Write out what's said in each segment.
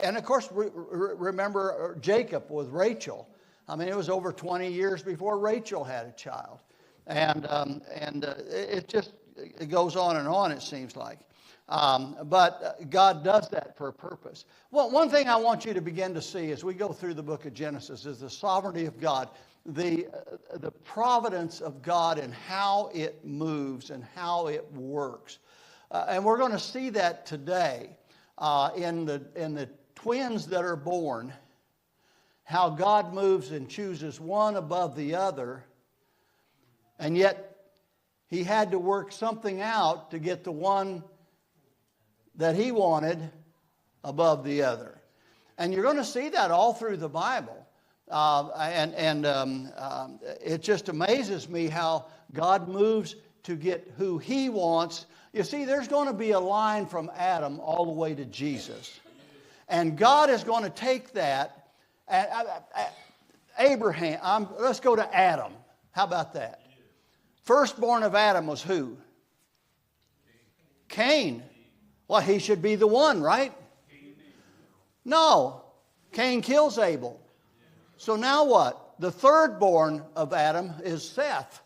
And of course, remember Jacob with Rachel. I mean, it was over 20 years before Rachel had a child. And it goes on, it seems like. But God does that for a purpose. Well, one thing I want you to begin to see as we go through the book of Genesis is the sovereignty of God, the providence of God and how it moves and how it works. And we're going to see that today in the twins that are born, how God moves and chooses one above the other, and yet He had to work something out to get the one that He wanted above the other. And you're going to see that all through the Bible. It just amazes me how God moves to get who He wants. You see, there's going to be a line from Adam all the way to Jesus. And God is going to take that. Abraham, let's go to Adam. How about that? Firstborn of Adam was who? Cain. Well, he should be the one, right? No. Cain kills Abel. So now what? The thirdborn of Adam is Seth.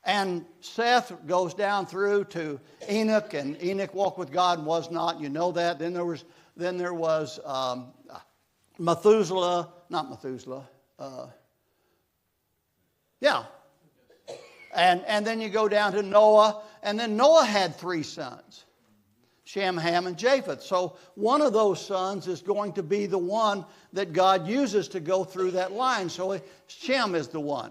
And Seth goes down through to Enoch, and Enoch walked with God and was not. You know that. Then there was Methuselah, not Methuselah. And then you go down to Noah, and then Noah had 3 sons, Shem, Ham, and Japheth. So one of those sons is going to be the one that God uses to go through that line. So Shem is the one.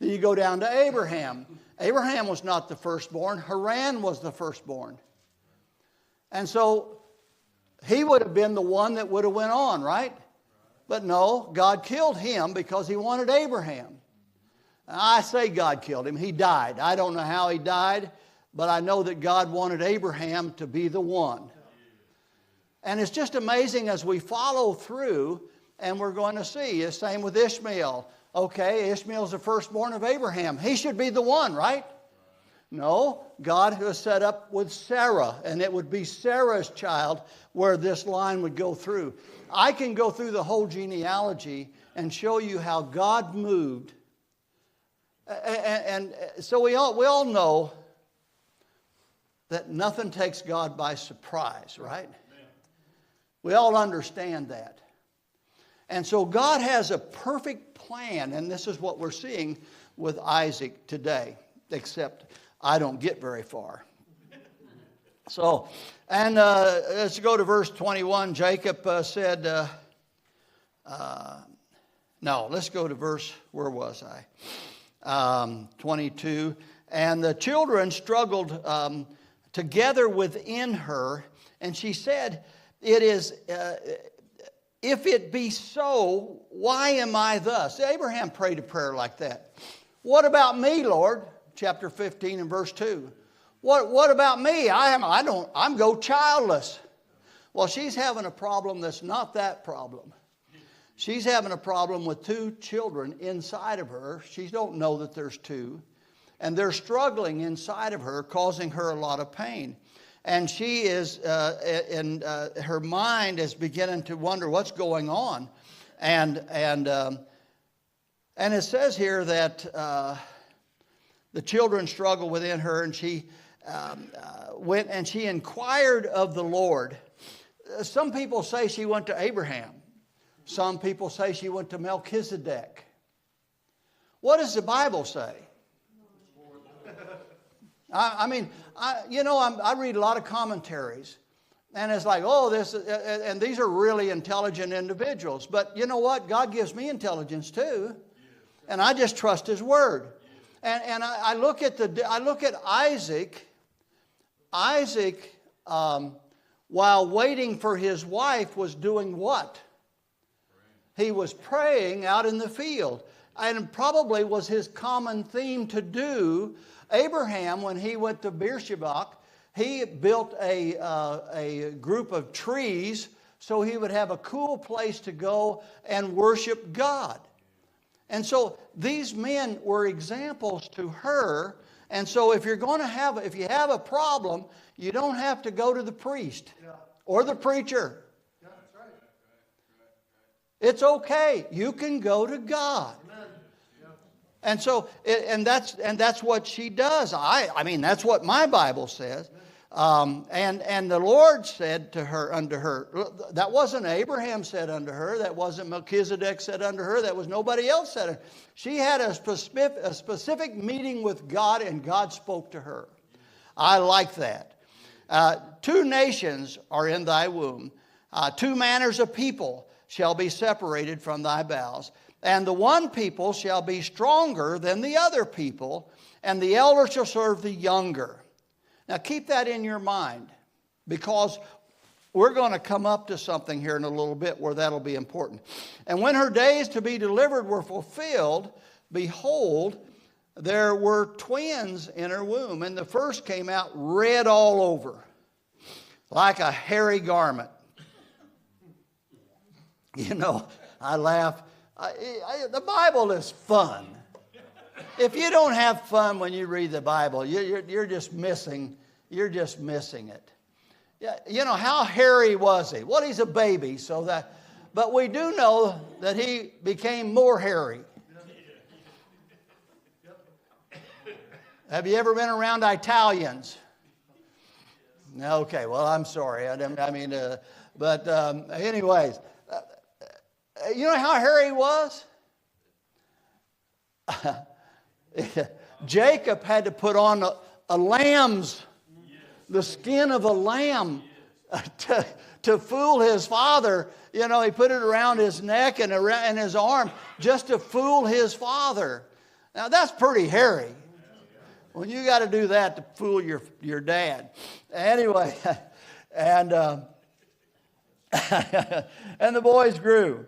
Then you go down to Abraham. Abraham was not the firstborn. Haran was the firstborn. And so he would have been the one that would have went on, right? But no, God killed him because He wanted Abraham. I say God killed him. He died. I don't know how he died, but I know that God wanted Abraham to be the one. And it's just amazing as we follow through, and we're going to see. The same with Ishmael. Okay, Ishmael's the firstborn of Abraham. He should be the one, right? No, God was set up with Sarah, and it would be Sarah's child where this line would go through. I can go through the whole genealogy and show you how God moved. And so we all know that nothing takes God by surprise, right? We all understand that. And so God has a perfect plan, and this is what we're seeing with Isaac today, except I don't get very far. So, and let's go to verse 21. Jacob said, no, let's go to verse, where was I? 22. And the children struggled together within her, and she said, it is... if it be so, why am I thus? Abraham prayed a prayer like that. What about me, Lord? Chapter 15 and verse 2. What about me? I'm go childless. Well, she's having a problem that's not that problem. She's having a problem with 2 children inside of her. She don't know that there's 2. And they're struggling inside of her, causing her a lot of pain. And she is, her mind is beginning to wonder what's going on. And it says here that the children struggle within her, and she went and she inquired of the Lord. Some people say she went to Abraham. Some people say she went to Melchizedek. What does the Bible say? I read a lot of commentaries, and it's like, oh, and these are really intelligent individuals. But you know what? God gives me intelligence too, and I just trust His Word. And I look at Isaac. Isaac, while waiting for his wife, was doing what? He was praying out in the field, and probably was his common theme to do. Abraham, when he went to Beersheba, he built a group of trees so he would have a cool place to go and worship God. And so these men were examples to her. And so if you have a problem, you don't have to go to the priest or the preacher. It's okay. You can go to God. And so, and that's what she does. I mean, that's what my Bible says. And the Lord said to her, unto her, that wasn't Abraham said unto her, that wasn't Melchizedek said unto her, that was nobody else said it. She had a specific meeting with God, and God spoke to her. I like that. 2 nations are in thy womb. 2 manners of people shall be separated from thy bowels. And the one people shall be stronger than the other people, and the elder shall serve the younger. Now keep that in your mind, because we're going to come up to something here in a little bit where that'll be important. And when her days to be delivered were fulfilled, behold, there were twins in her womb. And the first came out red all over, like a hairy garment. You know, I laugh. The Bible is fun. If you don't have fun when you read the Bible, you're just missing it. Yeah, you know, how hairy was he? Well, he's a baby, so that, but we do know that he became more hairy. Have you ever been around Italians? Okay, well, I'm sorry. Anyways. You know how hairy he was? Jacob had to put on a lamb's, the skin of a lamb to fool his father. You know, he put it around his neck and his arm just to fool his father. Now, that's pretty hairy. When you got to do that to fool your dad. Anyway, and the boys grew.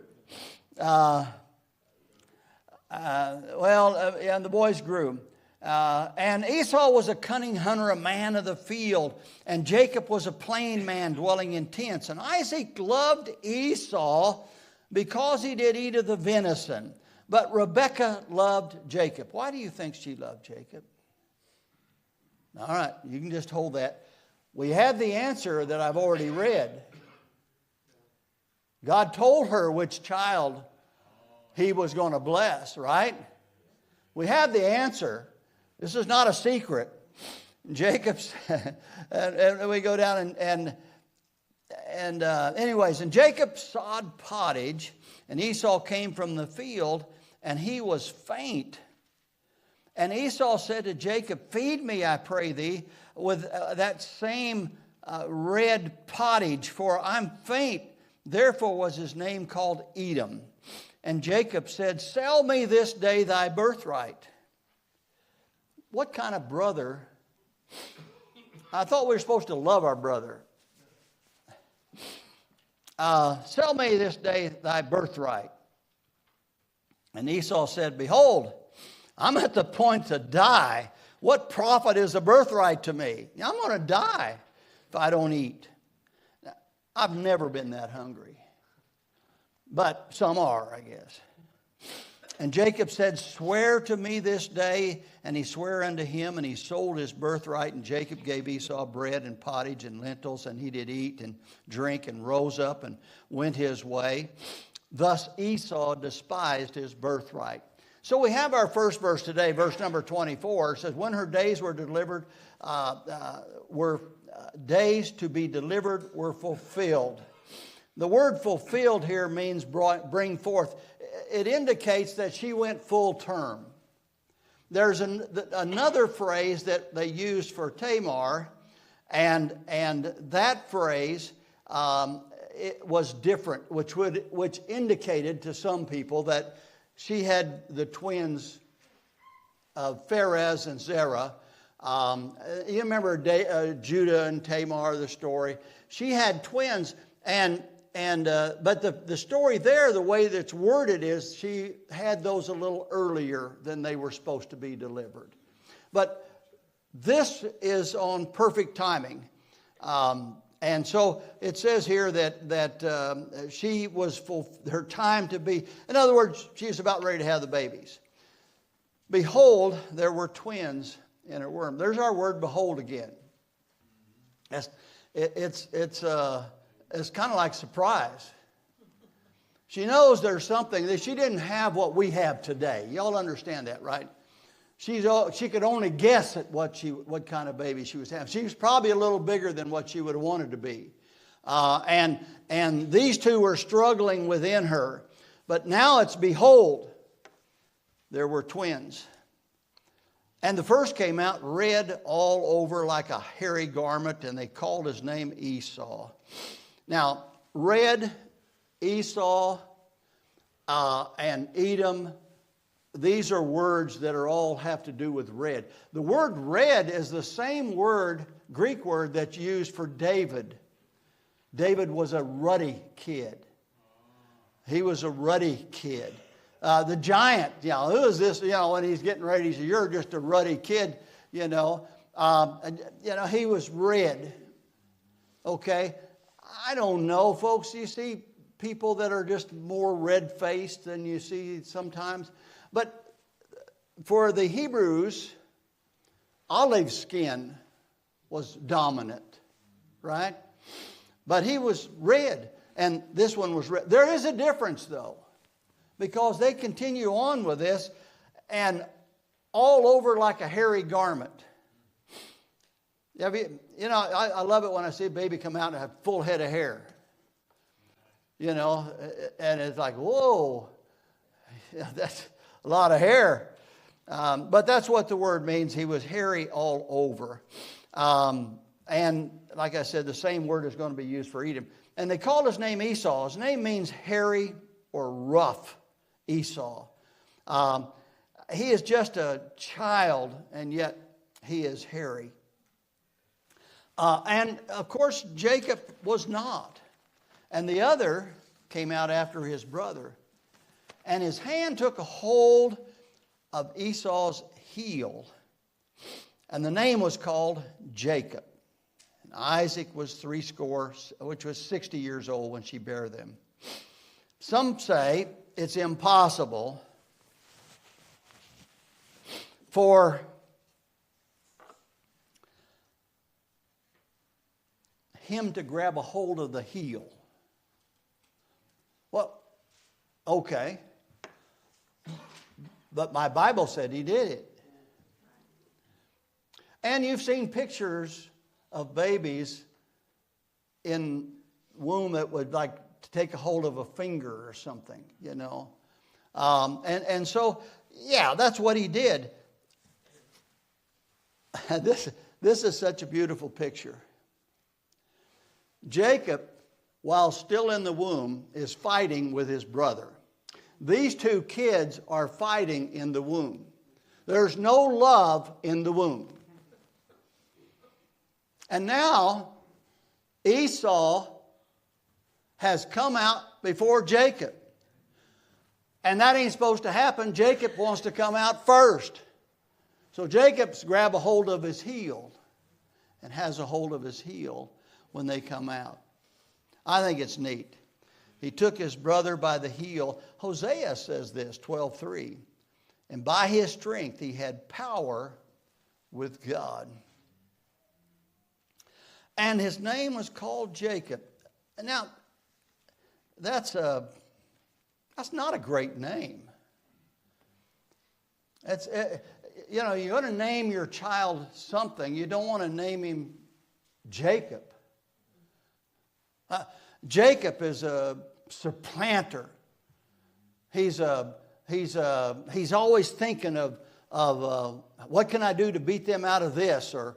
And the boys grew. And Esau was a cunning hunter, a man of the field. And Jacob was a plain man dwelling in tents. And Isaac loved Esau because he did eat of the venison. But Rebekah loved Jacob. Why do you think she loved Jacob? All right, you can just hold that. We have the answer that I've already read. God told her which child he was going to bless, right? We have the answer. This is not a secret. Jacob's, and we go down anyways, and Jacob sawed pottage, and Esau came from the field, and he was faint. And Esau said to Jacob, feed me, I pray thee, with that same red pottage, for I'm faint. Therefore was his name called Edom. And Jacob said, sell me this day thy birthright. What kind of brother? I thought we were supposed to love our brother. Sell me this day thy birthright. And Esau said, behold, I'm at the point to die. What profit is a birthright to me? I'm going to die if I don't eat. Now, I've never been that hungry. But some are, I guess. And Jacob said, swear to me this day. And he sware unto him, and he sold his birthright. And Jacob gave Esau bread and pottage and lentils, and he did eat and drink and rose up and went his way. Thus Esau despised his birthright. So we have our first verse today, verse number 24. It says, when her days were delivered, days to be delivered were fulfilled. The word fulfilled here means bring forth. It indicates that she went full term. There's another phrase that they used for Tamar, and that phrase it was different, which indicated to some people that she had the twins of Pharez and Zerah. You remember Judah and Tamar, the story. She had twins, but the story there, the way that's worded is she had those a little earlier than they were supposed to be delivered. But this is on perfect timing. And so it says here that she was her time to be, in other words, she was about ready to have the babies. Behold, there were twins in her womb. There's our word behold again. It's kind of like surprise. She knows there's something that she didn't have what we have today. Y'all understand that, right? She could only guess at what kind of baby she was having. She was probably a little bigger than what she would have wanted to be. And these two were struggling within her. But now it's, behold, there were twins. And the first came out red all over like a hairy garment, and they called his name Esau. Now, red, Esau, and Edom, these are words that all have to do with red. The word red is the same word, Greek word, that's used for David. David was a ruddy kid. He was a ruddy kid. The giant, who is this? When he's getting ready, he says, "You're just a ruddy kid," he was red. Okay? I don't know, folks. You see people that are just more red-faced than you see sometimes. But for the Hebrews, olive skin was dominant, right? But he was red, and this one was red. There is a difference, though, because they continue on with this, and all over like a hairy garment. I love it when I see a baby come out and have a full head of hair. And it's like, whoa, that's a lot of hair. But that's what the word means. He was hairy all over. And like I said, the same word is going to be used for Edom. And they called his name Esau. His name means hairy or rough, Esau. He is just a child, and yet he is hairy. And of course, Jacob was not. And the other came out after his brother. And his hand took a hold of Esau's heel. And the name was called Jacob. And Isaac was 70, which was 60 years old when she bare them. Some say it's impossible for him to grab a hold of the heel. Well, okay. But my Bible said he did it. And you've seen pictures of babies in womb that would like to take a hold of a finger or something, And so, yeah, that's what he did. This is such a beautiful picture. Jacob, while still in the womb, is fighting with his brother. These two kids are fighting in the womb. There's no love in the womb. And now Esau has come out before Jacob. And that ain't supposed to happen. Jacob wants to come out first. So Jacob's grab a hold of his heel and has a hold of his heel when they come out. I think it's neat. He took his brother by the heel. Hosea says this, 12:3. And by his strength he had power with God. And his name was called Jacob. Now, that's not a great name. You're going to name your child something. You don't want to name him Jacob. Jacob is a supplanter. He's always thinking of what can I do to beat them out of this, or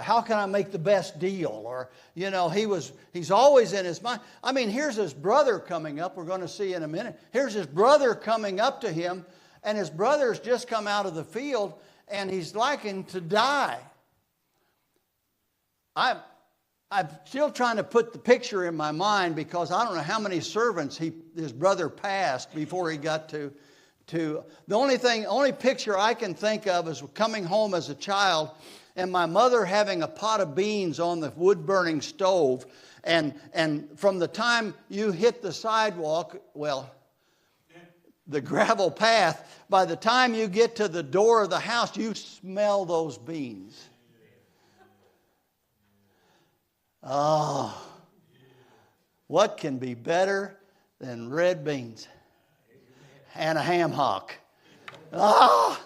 how can I make the best deal, or he's always in his mind. I mean, here's his brother coming up. We're going to see in a minute. Here's his brother coming up to him, and his brother's just come out of the field, and he's liking to die. I'm still trying to put the picture in my mind, because I don't know how many servants his brother passed before he got to the only picture I can think of is coming home as a child and my mother having a pot of beans on the wood burning stove, and from the time you hit the sidewalk, the gravel path, by the time you get to the door of the house, you smell those beans. Oh, what can be better than red beans and a ham hock. Ah,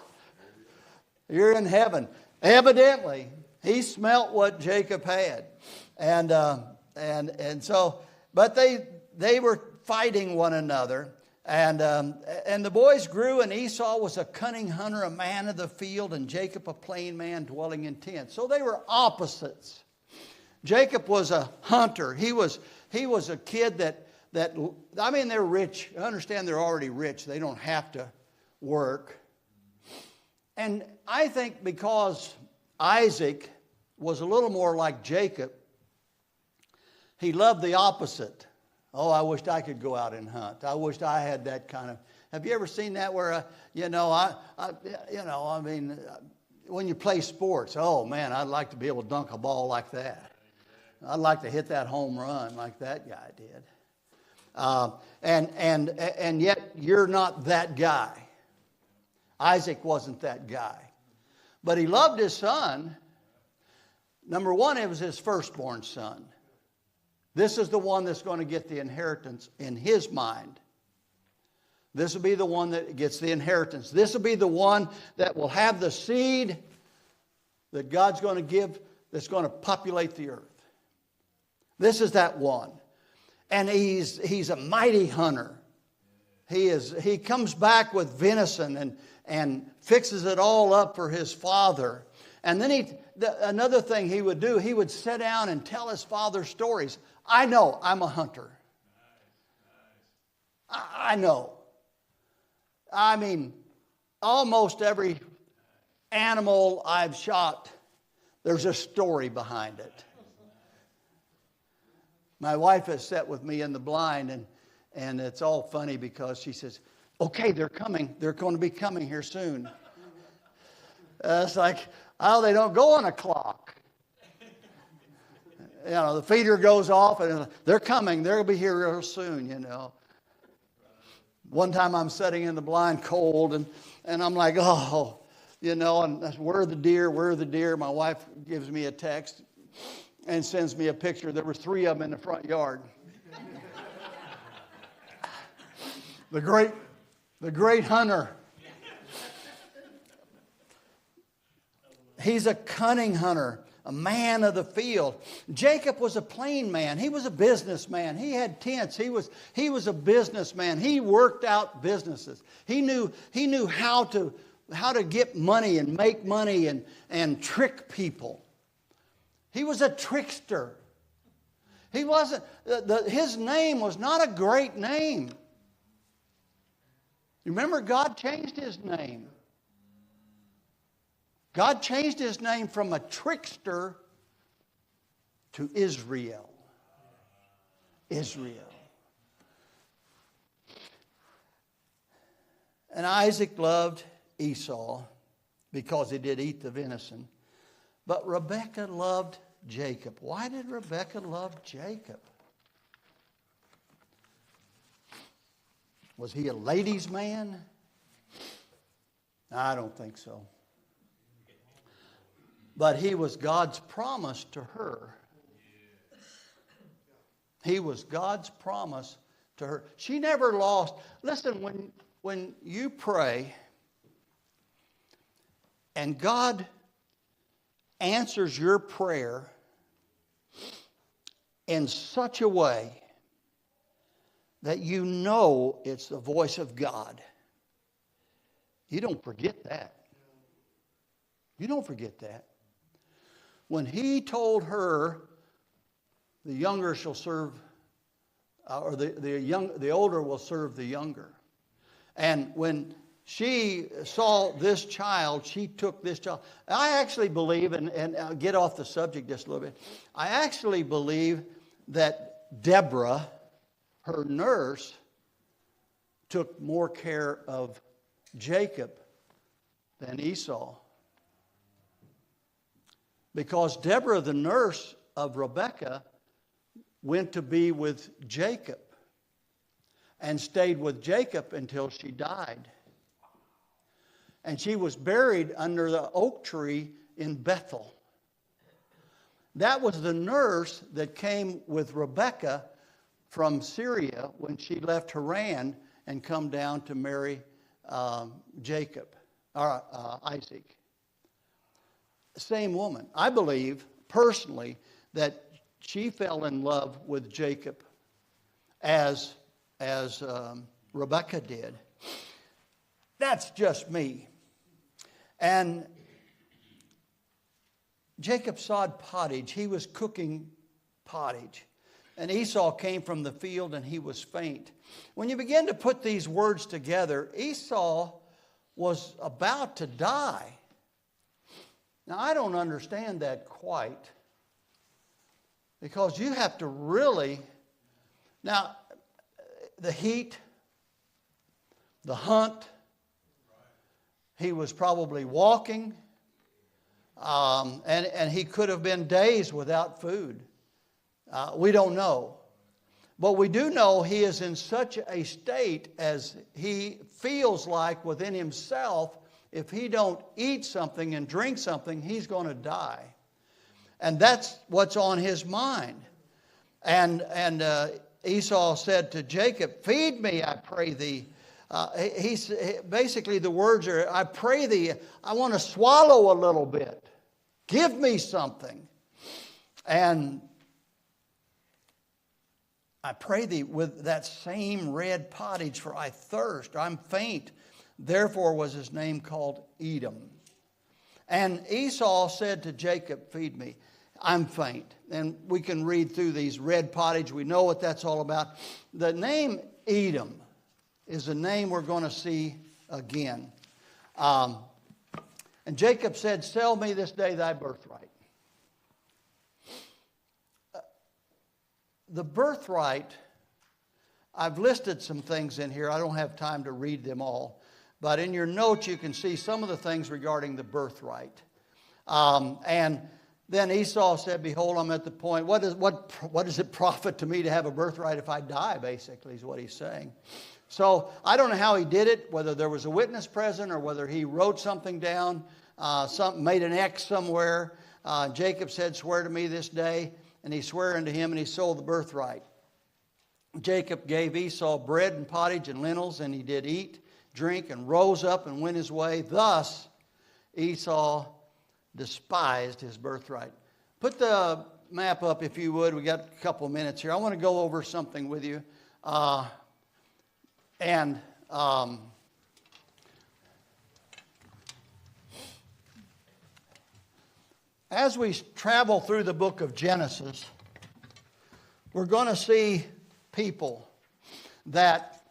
you're in heaven. Evidently, he smelt what Jacob had. And so, but they were fighting one another. And the boys grew, and Esau was a cunning hunter, a man of the field, and Jacob a plain man dwelling in tents. So they were opposites. Jacob was a hunter. He was a kid that I mean, they're rich. I understand they're already rich. They don't have to work. And I think because Isaac was a little more like Jacob, he loved the opposite. Oh, I wished I could go out and hunt. I wished I had that kind of. Have you ever seen that where, when you play sports, oh man, I'd like to be able to dunk a ball like that. I'd like to hit that home run like that guy did. And yet you're not that guy. Isaac wasn't that guy. But he loved his son. Number one, it was his firstborn son. This is the one that's going to get the inheritance in his mind. This will be the one that gets the inheritance. This will be the one that will have the seed that God's going to give that's going to populate the earth. This is that one. And he's a mighty hunter. He comes back with venison and fixes it all up for his father. And then another thing he would do, he would sit down and tell his father stories. I know, I'm a hunter. I know. I mean, almost every animal I've shot, there's a story behind it. My wife has sat with me in the blind, and it's all funny because she says, okay, they're coming. They're going to be coming here soon. It's like, oh, they don't go on a clock. You know, the feeder goes off, and they're coming. They'll be here real soon, you know. One time I'm sitting in the blind cold, and I'm like, oh, you know, and where are the deer? Where are the deer? My wife gives me a text and sends me a picture. There were 3 of them in the front yard. The great hunter. He's a cunning hunter, a man of the field. Jacob was a plain man. He was a businessman. He had tents. He was a businessman. He worked out businesses. He knew how to get money and make money and trick people. He was a trickster. He wasn't. His name was not a great name. Remember, God changed his name. God changed his name from a trickster to Israel. Israel. And Isaac loved Esau because he did eat the venison. But Rebekah loved Jacob. Why did Rebekah love Jacob? Was he a ladies' man? I don't think so. But he was God's promise to her. He was God's promise to her. She never lost. Listen, when you pray and God answers your prayer in such a way that you know it's the voice of God, you don't forget that. You don't forget that. When he told her, the younger shall serve, or the older will serve the younger. And when she saw this child, she took this child. I actually believe, and I'll get off the subject just a little bit. I actually believe that Deborah, her nurse, took more care of Jacob than Esau. Because Deborah, the nurse of Rebekah, went to be with Jacob and stayed with Jacob until she died. And she was buried under the oak tree in Bethel. That was the nurse that came with Rebekah from Syria when she left Haran and come down to marry Jacob, or Isaac. Same woman. I believe personally that she fell in love with Jacob as Rebekah did. That's just me. And Jacob sawed pottage. He was cooking pottage. And Esau came from the field and he was faint. When you begin to put these words together, Esau was about to die. Now, I don't understand that quite. Because you have to really... Now, the heat, the hunt, he was probably walking, and he could have been days without food. We don't know. But we do know he is in such a state as he feels like within himself, if he don't eat something and drink something, he's going to die. And that's what's on his mind. And Esau said to Jacob, "Feed me, I pray thee." Basically the words are, "I pray thee, I want to swallow a little bit. Give me something. And I pray thee with that same red pottage, for I thirst, I'm faint." Therefore was his name called Edom. And Esau said to Jacob, "Feed me, I'm faint." And we can read through these red pottage. We know what that's all about. The name Edom is a name we're going to see again. And Jacob said, "Sell me this day thy birthright." The birthright, I've listed some things in here. I don't have time to read them all. But in your notes, you can see some of the things regarding the birthright. And then Esau said, "Behold, I'm at the point. What does it profit to me to have a birthright if I die?" Basically, is what he's saying. So I don't know how he did it, whether there was a witness present or whether he wrote something down, made an X somewhere. Jacob said, "Swear to me this day." And he swore unto him, and he sold the birthright. Jacob gave Esau bread and pottage and lentils, and he did eat, drink, and rose up and went his way. Thus Esau despised his birthright. Put the map up if you would. We got a couple of minutes here. I want to go over something with you. As we travel through the book of Genesis, we're going to see people that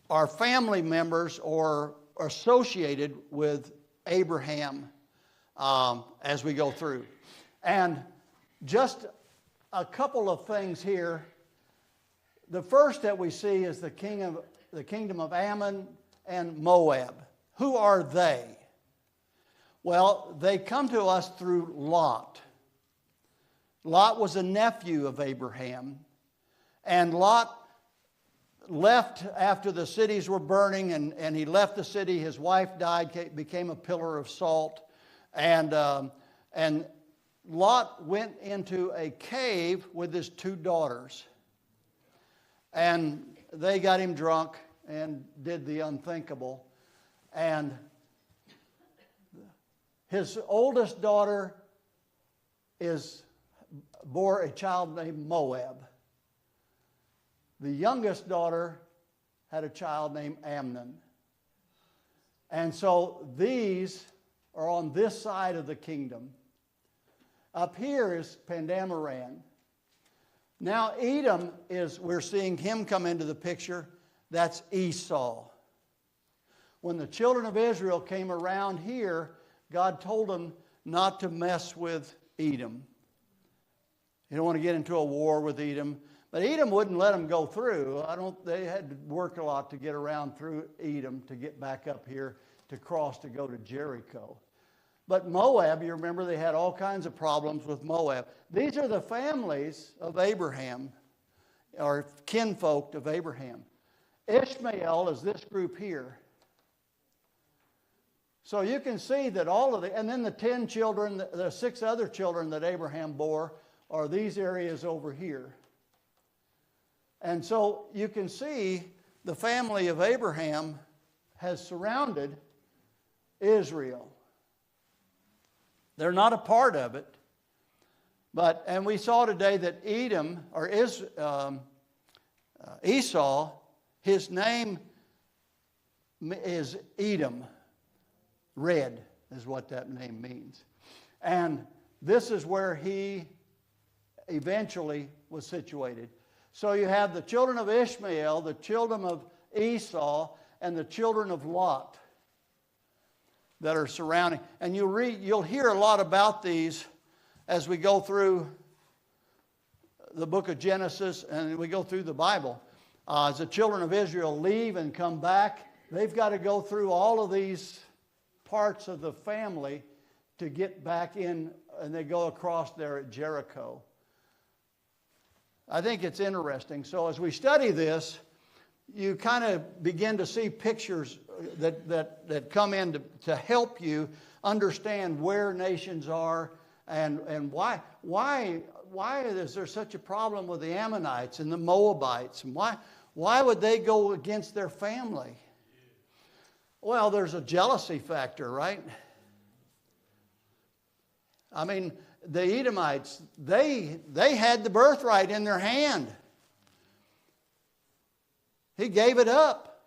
are family members or associated with Abraham as we go through. And just a couple of things here. The first that we see is the kingdom of Ammon and Moab. Who are they? Well, they come to us through Lot. Lot was a nephew of Abraham. And Lot left after the cities were burning, and he left the city. His wife died, became a pillar of salt. And Lot went into a cave with his two daughters. And they got him drunk and did the unthinkable. And his oldest daughter bore a child named Moab. The youngest daughter had a child named Amnon. And so these are on this side of the kingdom. Up here is Pandamaran. Now Edom we're seeing him come into the picture. That's Esau. When the children of Israel came around here, God told them not to mess with Edom. You don't want to get into a war with Edom. But Edom wouldn't let them go through. They had to work a lot to get around through Edom to get back up here to cross to go to Jericho. But Moab, you remember, they had all kinds of problems with Moab. These are the families of Abraham, or kinfolk of Abraham. Ishmael is this group here. So you can see that and then the 10 children, the 6 other children that Abraham bore are these areas over here. And so you can see the family of Abraham has surrounded Israel. They're not a part of it. And we saw today that Esau, his name is Edom. Red is what that name means. And this is where he eventually was situated. So you have the children of Ishmael, the children of Esau, and the children of Lot that are surrounding. And you'll hear a lot about these as we go through the book of Genesis and we go through the Bible. As the children of Israel leave and come back, they've got to go through all of these parts of the family to get back in, and they go across there at Jericho. I think it's interesting. So as we study this, you kind of begin to see pictures that come in to help you understand where nations are and why is there such a problem with the Ammonites and the Moabites, and why would they go against their family? Well, there's a jealousy factor, right? I mean, the Edomites, they had the birthright in their hand. He gave it up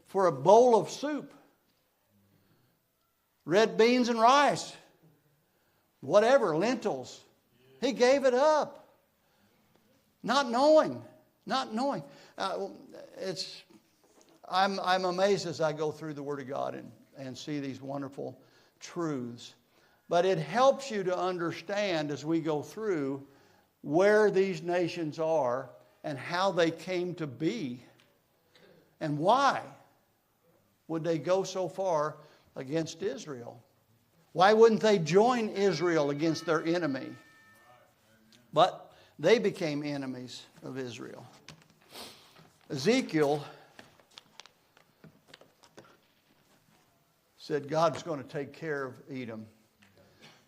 for a bowl of soup, red beans and rice, whatever, lentils. He gave it up, not knowing. I'm amazed as I go through the Word of God and see these wonderful truths. But it helps you to understand as we go through where these nations are and how they came to be. And why would they go so far against Israel? Why wouldn't they join Israel against their enemy? But they became enemies of Israel. Ezekiel said God's going to take care of Edom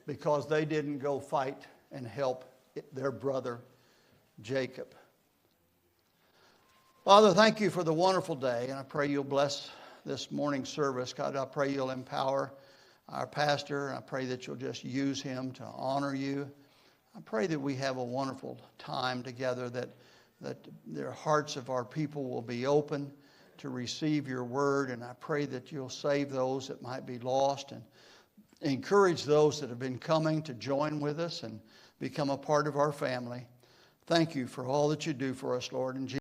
because they didn't go fight and help their brother Jacob. Father, thank you for the wonderful day, and I pray you'll bless this morning's service. God, I pray you'll empower our pastor, and I pray that you'll just use him to honor you. I pray that we have a wonderful time together, that the hearts of our people will be open to receive your word, and I pray that you'll save those that might be lost and encourage those that have been coming to join with us and become a part of our family. Thank you for all that you do for us, Lord. In Jesus'